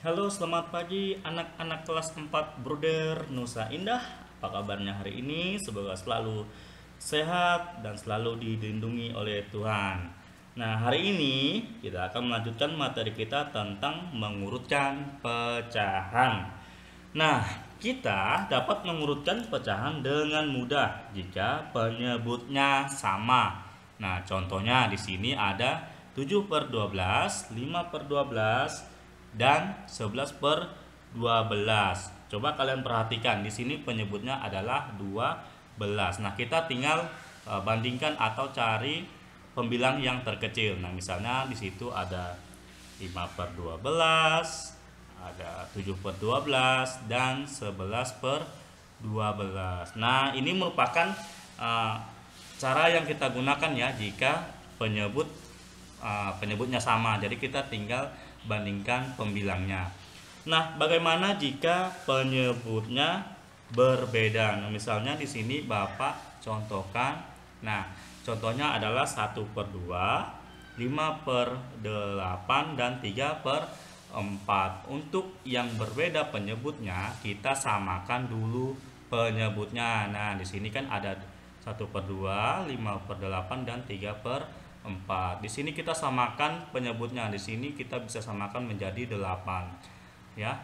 Halo, selamat pagi anak-anak kelas 4 Bruder Nusa Indah. Apa kabarnya hari ini? Semoga selalu sehat dan selalu dilindungi oleh Tuhan. Nah, hari ini kita akan melanjutkan materi kita tentang mengurutkan pecahan. Nah, kita dapat mengurutkan pecahan dengan mudah jika penyebutnya sama. Nah, contohnya di sini ada 7/12, 5/12, dan 11/12. Coba kalian perhatikan di sini penyebutnya adalah 12. Nah, kita tinggal bandingkan atau cari pembilang yang terkecil. Nah, misalnya di situ ada 5/12, ada 7/12, dan 11/12. Nah, ini merupakan uh, cara yang kita gunakan ya jika penyebutnya sama. Jadi kita tinggal bandingkan pembilangnya. Nah, bagaimana jika penyebutnya berbeda? Nah, misalnya di sini Bapak contohkan. Nah, contohnya adalah 1/2, 5/8, dan 3/4. Untuk yang berbeda penyebutnya, kita samakan dulu penyebutnya. Nah, di sini kan ada 1/2, 5/8, dan 3/4. Di sini kita samakan penyebutnya. Di sini kita bisa samakan menjadi 8. Ya.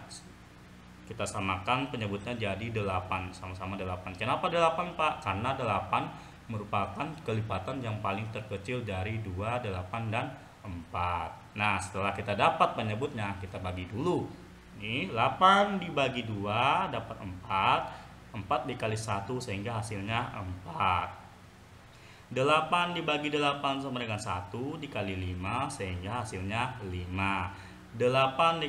Kita samakan penyebutnya jadi 8, sama-sama 8. Kenapa 8, Pak? Karena 8 merupakan kelipatan yang paling terkecil dari 2, 8, dan 4. Nah, setelah kita dapat penyebutnya, kita bagi dulu. Ini 8 dibagi 2 dapat 4. 4 dikali 1 sehingga hasilnya 4. 8 dibagi 8 sama dengan 1 dikali 5 sehingga hasilnya 5. 8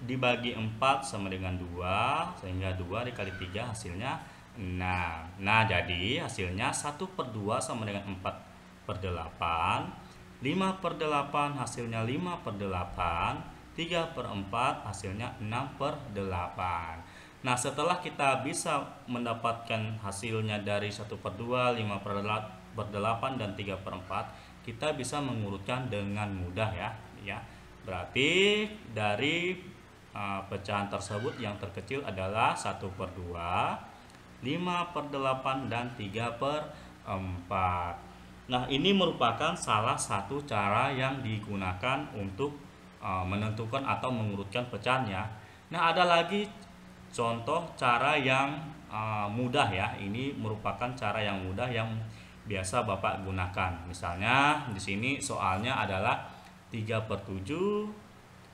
dibagi 4 sama dengan 2 sehingga 2 dikali 3 hasilnya 6. Nah, jadi hasilnya 1/2 sama dengan 4/8. 5/8 hasilnya 5/8. 3/4 hasilnya 6/8. Nah, setelah kita bisa mendapatkan hasilnya dari 1/2, 5/8, dan 3/4, kita bisa mengurutkan dengan mudah ya. Berarti dari pecahan tersebut yang terkecil adalah 1/2, 5/8, dan 3/4. Nah, ini merupakan salah satu cara yang digunakan untuk menentukan atau mengurutkan pecahannya. Nah, ada lagi contoh cara yang mudah ya. Ini merupakan cara yang mudah yang biasa Bapak gunakan. Misalnya di sini soalnya adalah 3/7,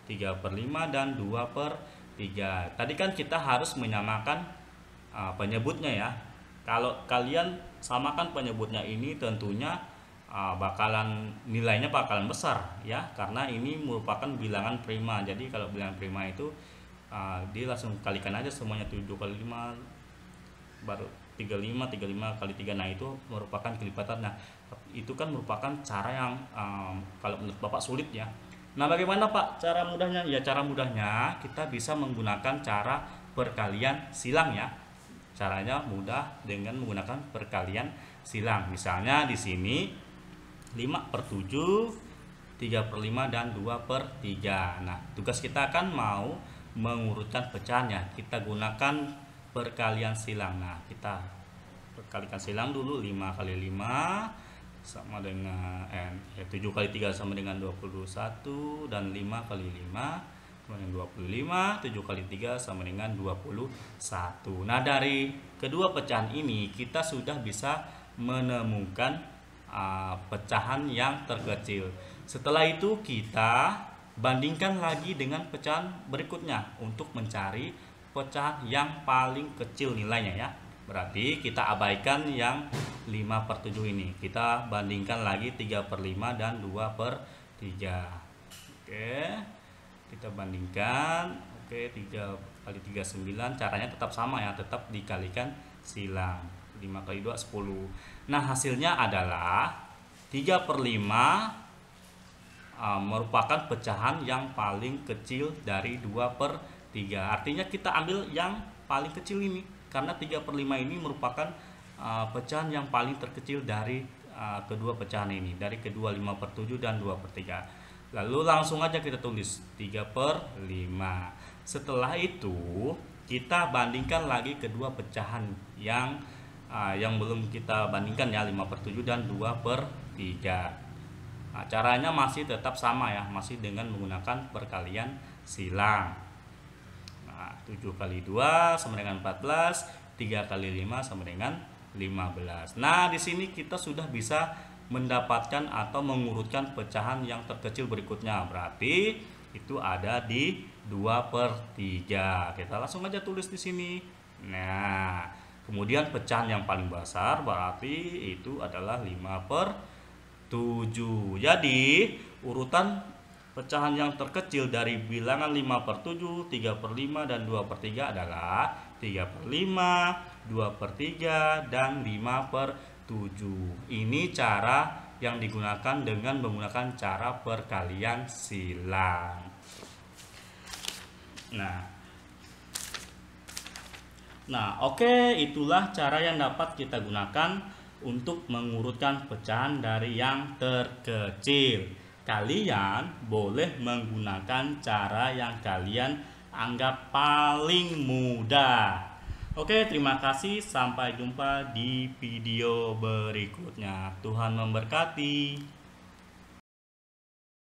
3/5, dan 2/3. Tadi kan kita harus menyamakan penyebutnya ya. Kalau kalian samakan penyebutnya ini tentunya nilainya bakalan besar ya, karena ini merupakan bilangan prima. Jadi kalau bilangan prima itu dia langsung kalikan aja semuanya. 7 kali 5 baru 35, 35 kali 3. Nah, itu merupakan kelipatan. Nah, itu kan merupakan cara yang kalau menurut Bapak sulit ya. Nah, bagaimana Pak cara mudahnya? Ya, cara mudahnya kita bisa menggunakan cara perkalian silang ya. Caranya mudah dengan menggunakan perkalian silang. Misalnya di sini 5/7, 3/5, dan 2/3. Nah, tugas kita kan mau mengurutkan pecahannya. Kita gunakan perkalian silang. Nah, kita perkalikan silang dulu. 5 kali 5 sama dengan 7 kali 3 sama dengan 21, dan 5 kali 5 sama dengan 25, 7 kali 3 sama dengan 21. Nah, dari kedua pecahan ini kita sudah bisa menemukan pecahan yang terkecil. Setelah itu kita bandingkan lagi dengan pecahan berikutnya untuk mencari pecahan yang paling kecil nilainya ya. Berarti kita abaikan yang 5/7 ini. Kita bandingkan lagi 3/5 dan 2/3. Oke. Kita bandingkan. Oke, 3 kali 3 9. Caranya tetap sama ya, tetap dikalikan silang. 5 kali 2 10. Nah, hasilnya adalah 3/5 merupakan pecahan yang paling kecil dari 2/3. Artinya kita ambil yang paling kecil ini, karena 3/5 ini merupakan pecahan yang paling terkecil dari kedua pecahan ini, dari kedua 5/7 dan 2/3. Lalu langsung aja kita tulis 3/5. Setelah itu kita bandingkan lagi kedua pecahan yang belum kita bandingkan ya, 5/7 dan 2/3. Nah, caranya masih tetap sama ya, masih dengan menggunakan perkalian silang. Nah, 7 kali 2 sama dengan 14, 3 kali 5 sama dengan 15. Nah, di sini kita sudah bisa mendapatkan atau mengurutkan pecahan yang terkecil berikutnya. Berarti itu ada di 2/3. Kita langsung aja tulis di sini. Nah, kemudian pecahan yang paling besar berarti itu adalah 5/7. Jadi urutan pecahan yang terkecil dari bilangan 5/7, 3/5 dan 2/3 adalah 3/5, 2/3 dan 5/7. Ini cara yang digunakan dengan menggunakan cara perkalian silang. Nah, oke, itulah cara yang dapat kita gunakan untuk mengurutkan pecahan dari yang terkecil. Kalian boleh menggunakan cara yang kalian anggap paling mudah. Oke, terima kasih. Sampai jumpa di video berikutnya. Tuhan memberkati.